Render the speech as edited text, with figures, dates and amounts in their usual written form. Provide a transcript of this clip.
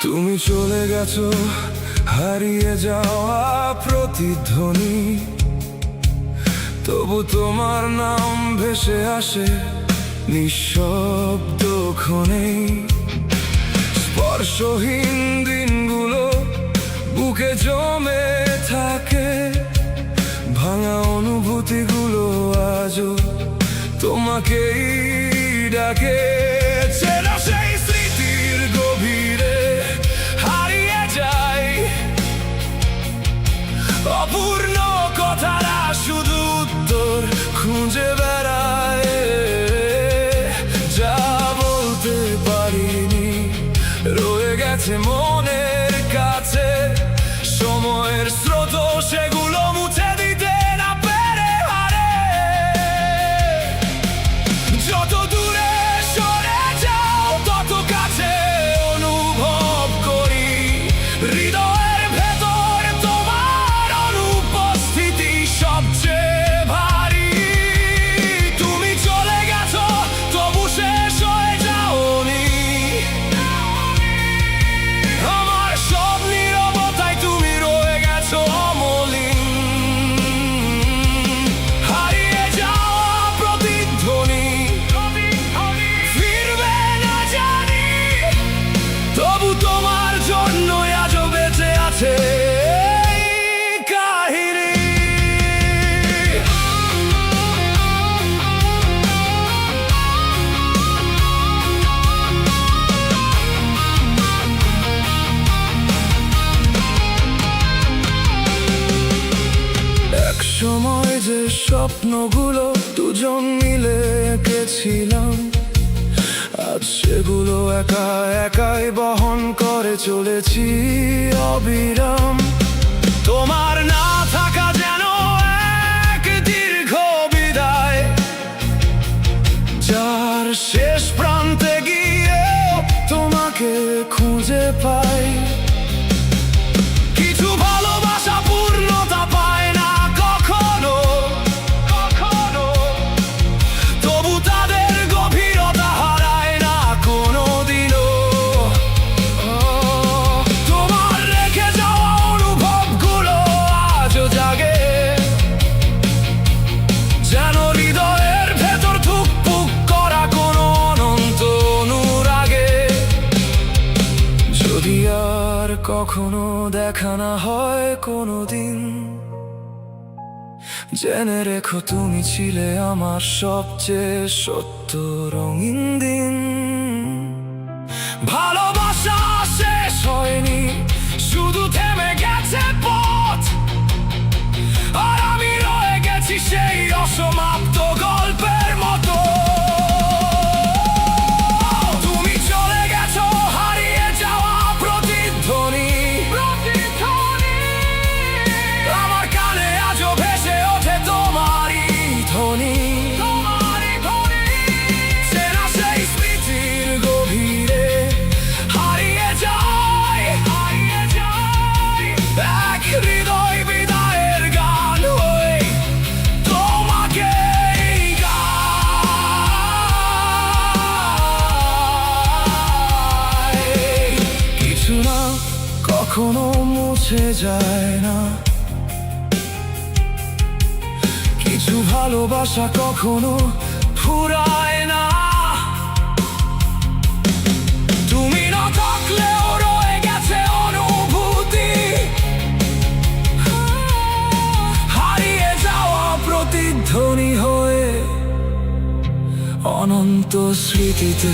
তুমি চলে গেছো হারিয়ে যাওয়া প্রতিধ্বনি, তবু তোমার নাম ভেসে আসে নিঃশব্দ ক্ষণে। স্পর্শহীন দিনগুলো বুকে জমে থাকে, ভাঙা অনুভূতিগুলো আজও তোমাকেই ডাকে। চেনা সেই স্মৃতির গভীরে হারিয়ে যায় অপূর্ণ কথারা, শুধু উত্তর খুঁজে বেড়ায়। যা বলতে পারিনি রয়ে গেছে মনের কাছে, সময়ের স্রোত সেগুলো মুছে দিতে না পেরে হারে। যত দূরে সরে যাও তত কাছে অনুভব করি, হৃদয়ের ভেতর তোমার অনুপস্থিতি সবচেয়ে ভারী। তুমি চলে গেছো তবু শেষ হয়ে যাওনি, আমার সব নীরবতায় তুমি রয়ে গেছো অমলিন। হারিয়ে যাওয়া প্রতিধ্বনি ফিরবে না জানি, তবু তোমার জন্যই আজও বেঁচে আছে এই কাহিনী। এক সময় যে স্বপ্নগুলো দুজন মিলে এঁকেছিলাম, আজ সেগুলো একা একাই বহন করে চলেছি অবিরাম। তোমার না থাকা যেন এক দীর্ঘ বিদায়, যার শেষ প্রান্তে গিয়ে তোমাকে খুঁজে পাই। কিছু ভালোবাসা পূর্ণতা পায় না কখনো, তবু তাদের গভীরতা হারায় না কোনোদিনও। তোমার রেখে যাওয়া অনুভবগুলো আজও জাগে, যেন হৃদয়ের ভেতর ধুকপুক করা কোনো অনন্ত অনুরাগে। যদি আর কখনো দেখা না হয় কোনোদিন, জেনে রেখো তুমি ছিলে আমার সবচেয়ে সত্য রঙিন দিন। ভালোবাসা শেষ হয়নি, শুধু থেমে গেছে পথ, আর আমি রয়ে গেছি সেই অসমাপ্ত গল্পের মতো। তুমি চলে গেছো হারিয়ে যাওয়া প্রতিধ্বনি, আমার কানে আজও ভেসে ওঠে তোমারই ধ্বনি। চেনা সেই স্মৃতির গভীরে হারিয়ে যায় এক হৃদয় বিদায়ের গান হয়ে তোমাকে গায়। কিছু না কখনো মুছে যায় না, কিছু ভালোবাসা কখনো ফুরায় না। তুমি না থাকলেও রয়ে গেছে অনুভূতি, হারিয়ে যাওয়া প্রতিধ্বনি হয়ে অনন্ত স্মৃতিতে।